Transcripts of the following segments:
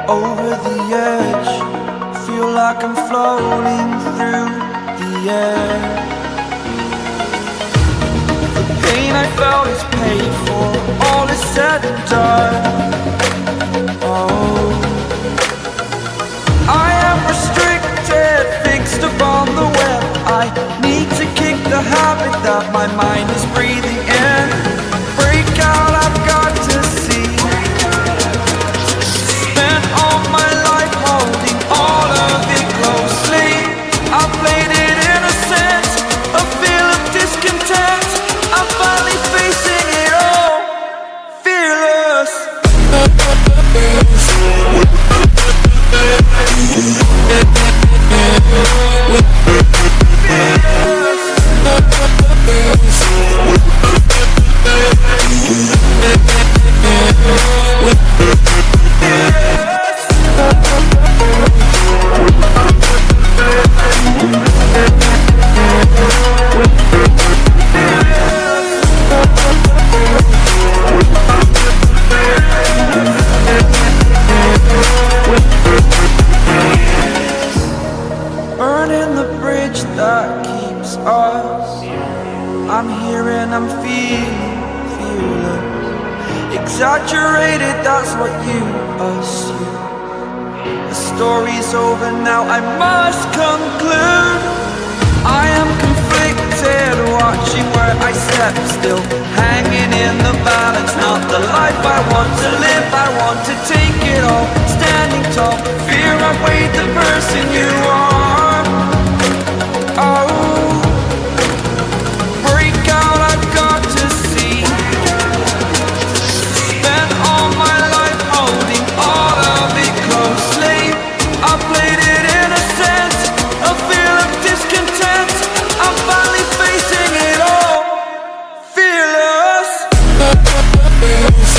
Over the edge, feel like I'm floating through the air. The pain I felt is paid for, all is said and done. Oh, I am restricted, fixed upon the web. I need to kick the habit that my mind is breathing in. Break out, I've got to see. Spent all my life holding all of it closely. I played it innocent, a feel of discontent. I'm finally facing it all, fearless. Burning the bridge that keeps us. I'm here and I'm feeling fearless. Exaggerated, that's what you assume. The story's over now, I must conclude. I am conflicted, watching where I step still, hanging in the balance. Not the life I want to live, I want to take it all. Standing tall, fear I weighed the person you are. Oh, break out, I've got to see. Spent all my life holding all of it closely. I played it innocent, a feel of discontent. I'm finally facing it all, fearless. Fearless.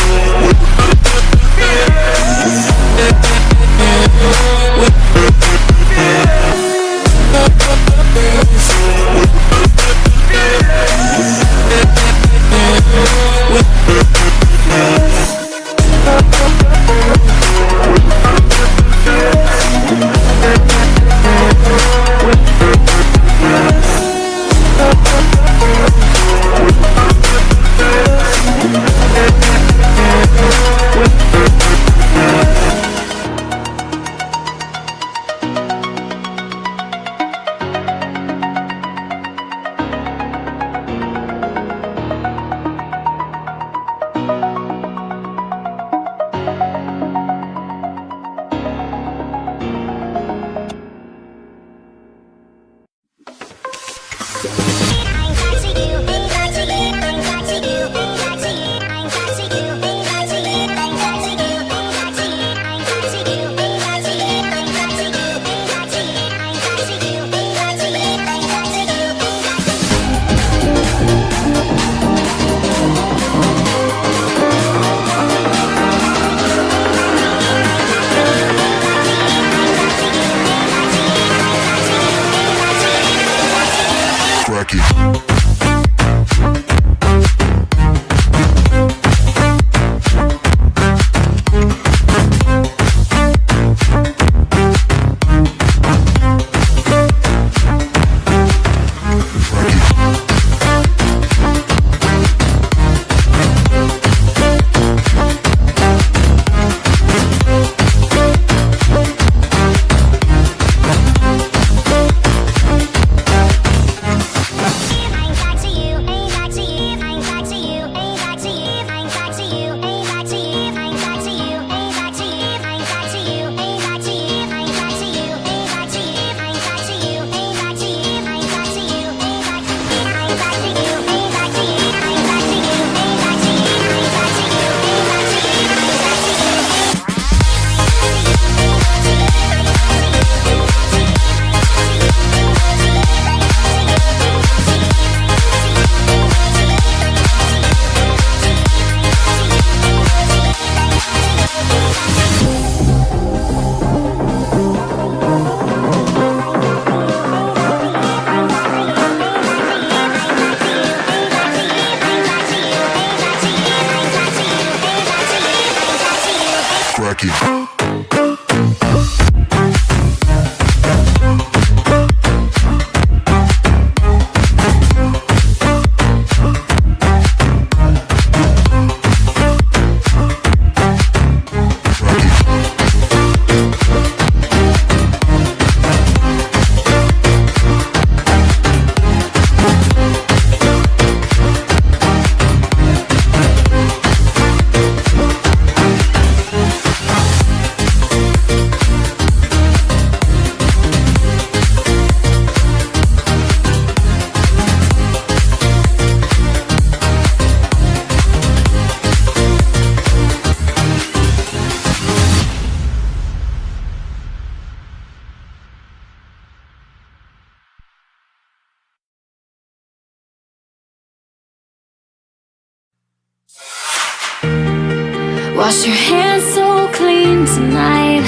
Wash your hands so clean tonight.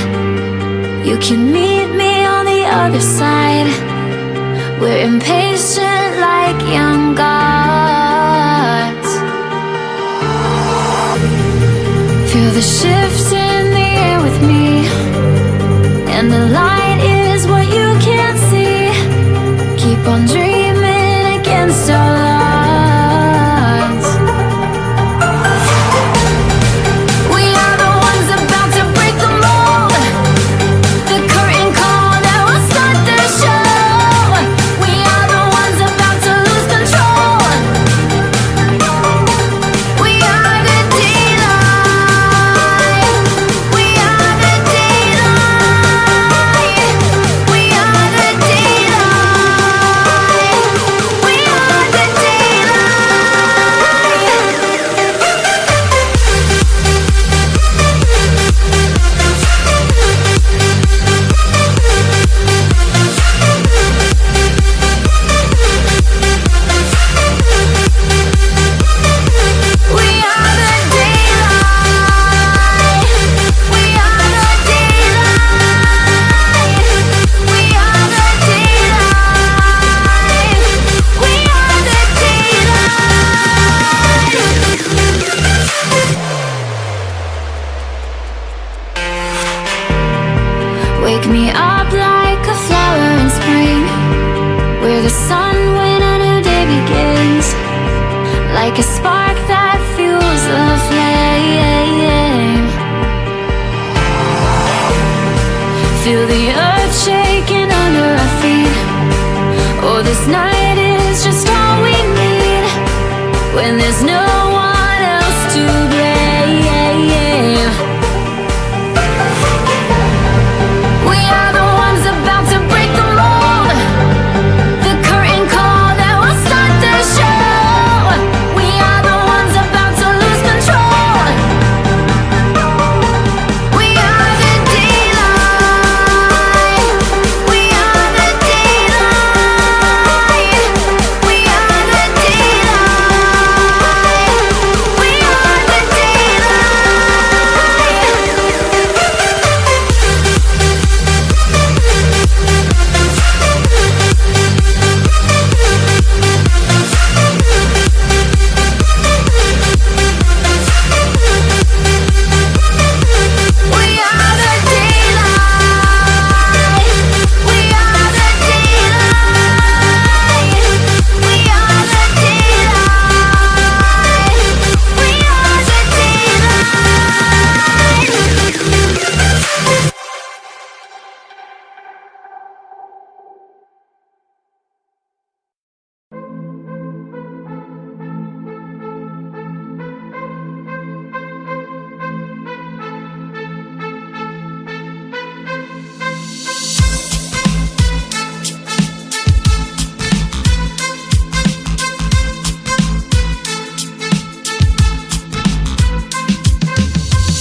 You can meet me on the other side. We're impatient like young gods. Feel the shift in the air with me, and the light is what you can't see. Keep on dreaming against all odds. We are the ones about to break the mold. The curtain call, now we'll start the show. We are the ones about to lose control. We are the daylight. We are the daylight. We are the daylight. We are the wake me up like a flower in spring. We're the sun when a new day begins. Like a spark that fuels the flame. Feel the earth shaking under our feet. Oh, this night is just all we need. When there's no one else to blame. We are the ones about to break the mold. The curtain call, now we'll start the show. We are the ones about to lose control. We are the daylight. We are the daylight. We are the daylight. We are the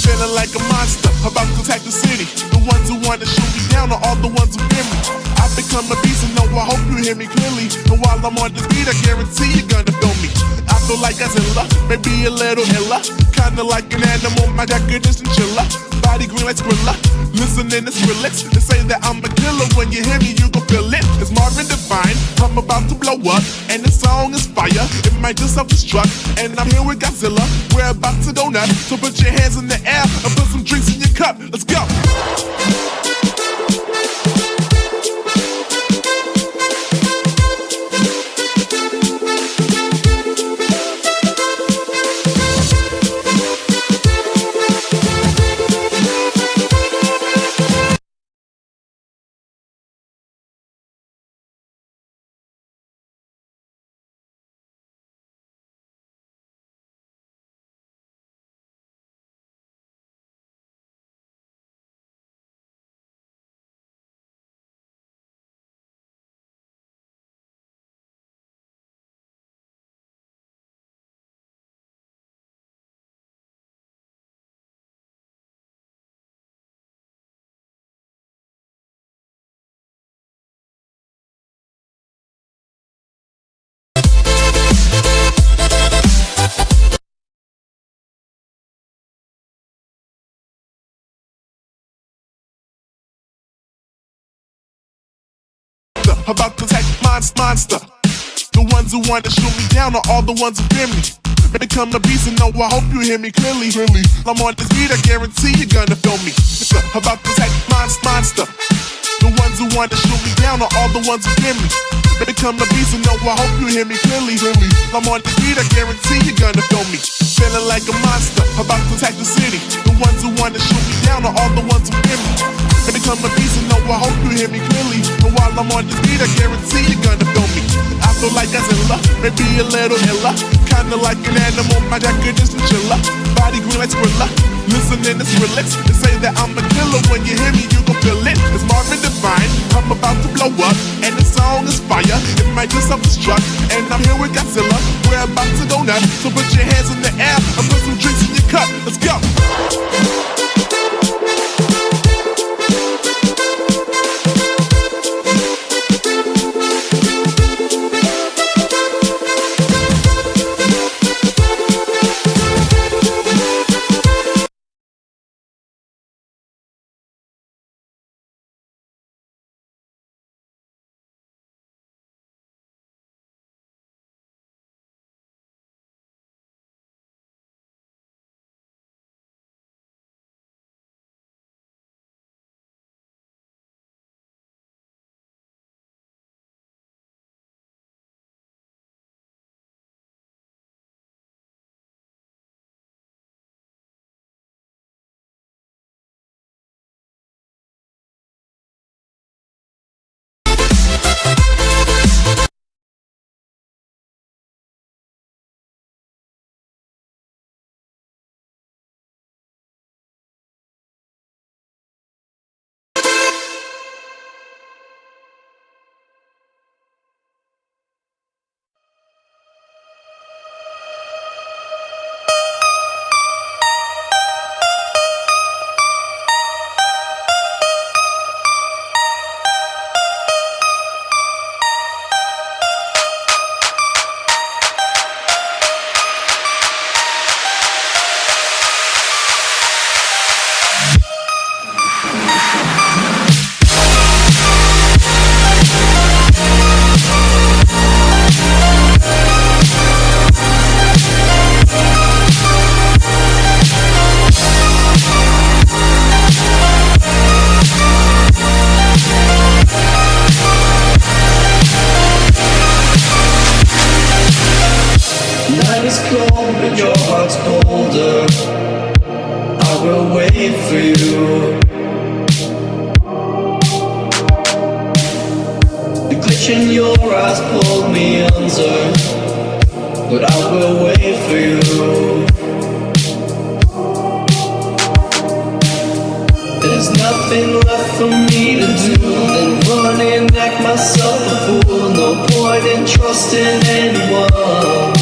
Feeling like a monster, about to attack the city. The ones who want to shoot me down are all the ones who fear me. I've become a beast and no, I hope you hear me clearly. And while I'm on this beat, I guarantee you're gonna feel me. I feel like Godzilla, maybe a little iller. Kinda like an animal, my jacket is chinchilla. Body green like Skrilla, listening to Skrillex. They say that I'm a killer, when you hear me you gon' feel it. It's Marvin Divine, I'm about to blow up. And the song is fire, it might just self-destruct. And I'm here with Godzilla, we're about to go nuts. So put your hands in the air and put some drinks in your cup, let's go. about to attack monster. The ones who want to shoot me down are all the ones who fear me. Become a beast and no, I hope you hear me clearly. I'm on this beat, I guarantee you're gonna feel me. About to attack monster. The ones who want to shoot me down are all the ones who fear me. Become a beast and no, I hope you hear me clearly. I'm on this beat, I guarantee you're gonna feel me. Feeling like a monster, about to attack the city. The ones who want to shoot me down are all the ones who fear me. Become a beast and no, I hope you hear me clearly. And while I'm on this beat, I guarantee you're gonna feel me. I feel like Godzilla, maybe a little iller. Kinda like an animal, my jacket is chinchilla. Body green like Skrilla, listening to Skrillex. They say that I'm a killer, when you hear me, you gon' feel it. It's Marvin Divine, I'm about to blow up. And the song is fire, it might just self-destruct. And I'm here with Godzilla, we're about to go nuts. So put your hands in the air, and put some drinks in your cup, let's go. In your eyes pulled me under, but I will wait for you. There's nothing left for me to do than run and act myself a fool. No point in trusting anyone.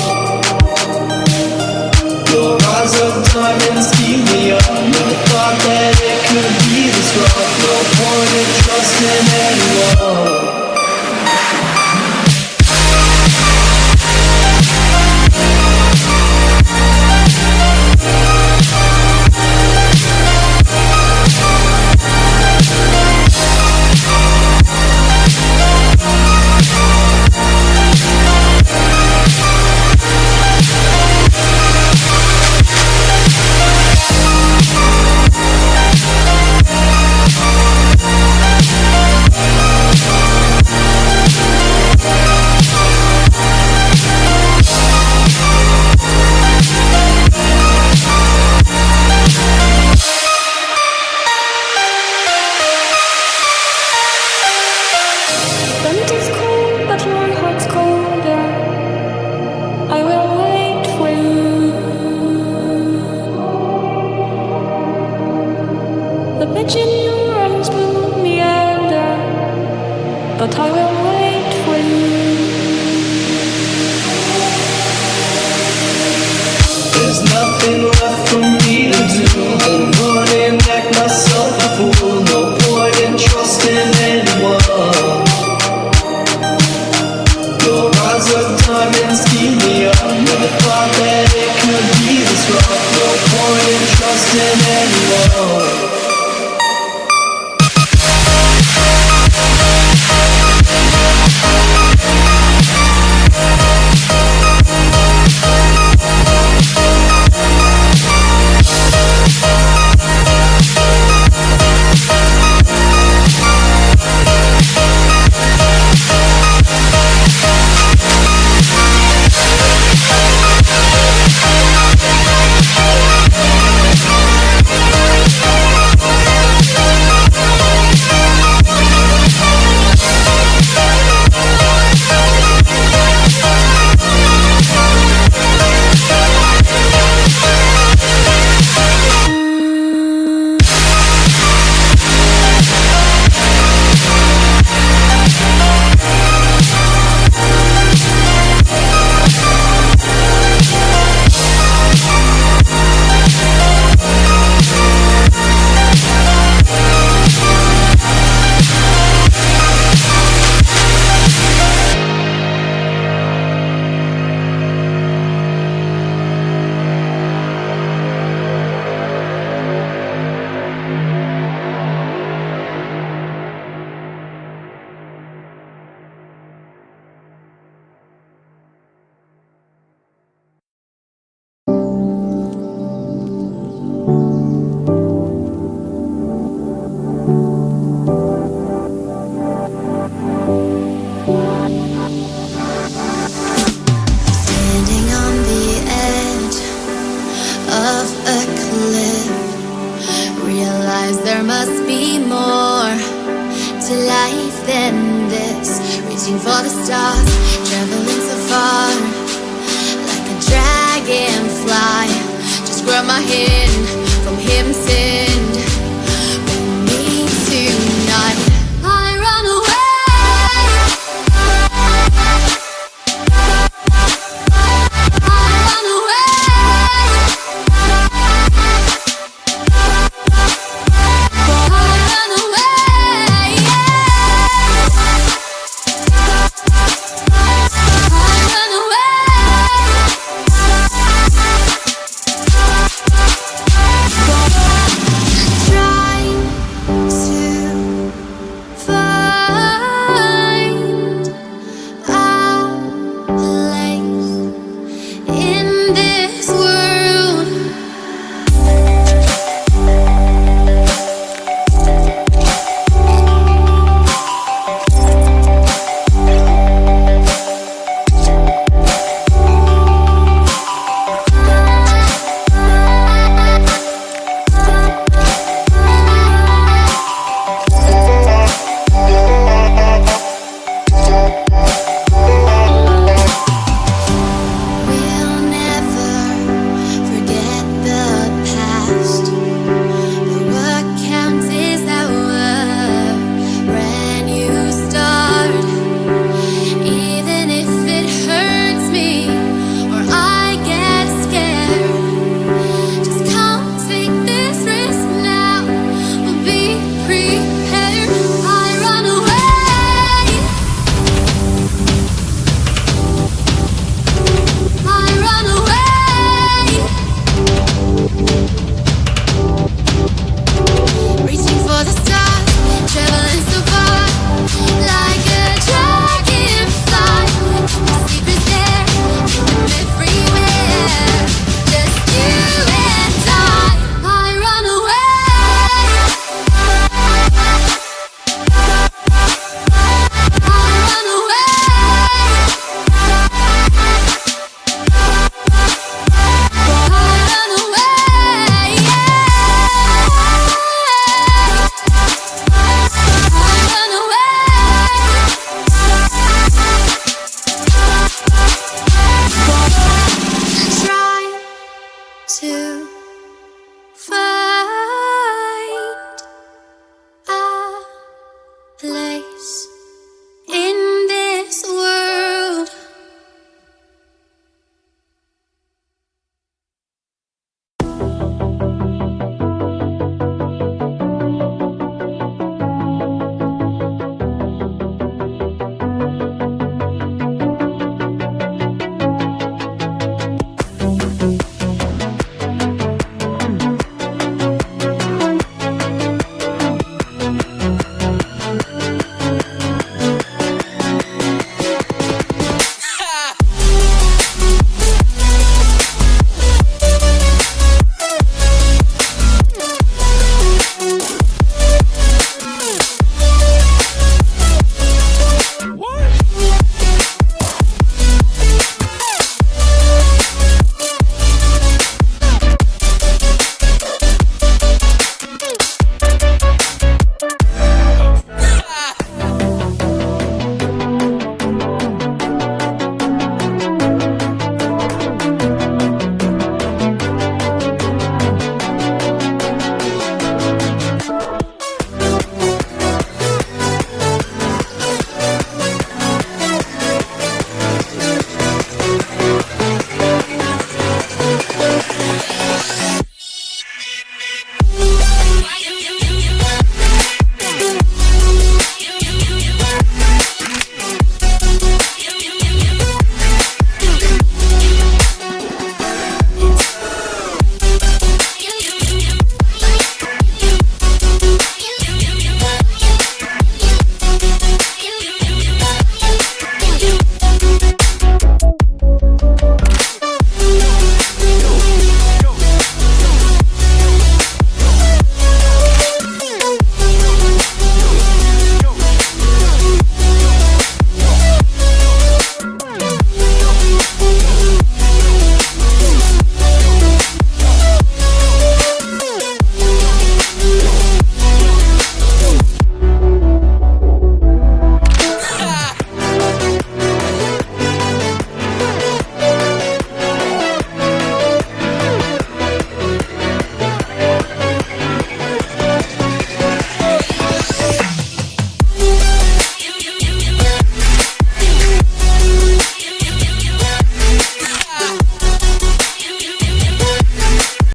Your eyes of diamonds keep me up with the thought that it could be this rough. No point in trusting anyone. But I will wait for you. There's nothing left for me to do than run and act myself a fool. No point in trusting anyone. Your eyes of diamonds keep me up with the thought that it could be this rough. No point in trusting anyone. than this. Reaching for the stars, traveling so far, like a dragonfly. Just grab my hand from him.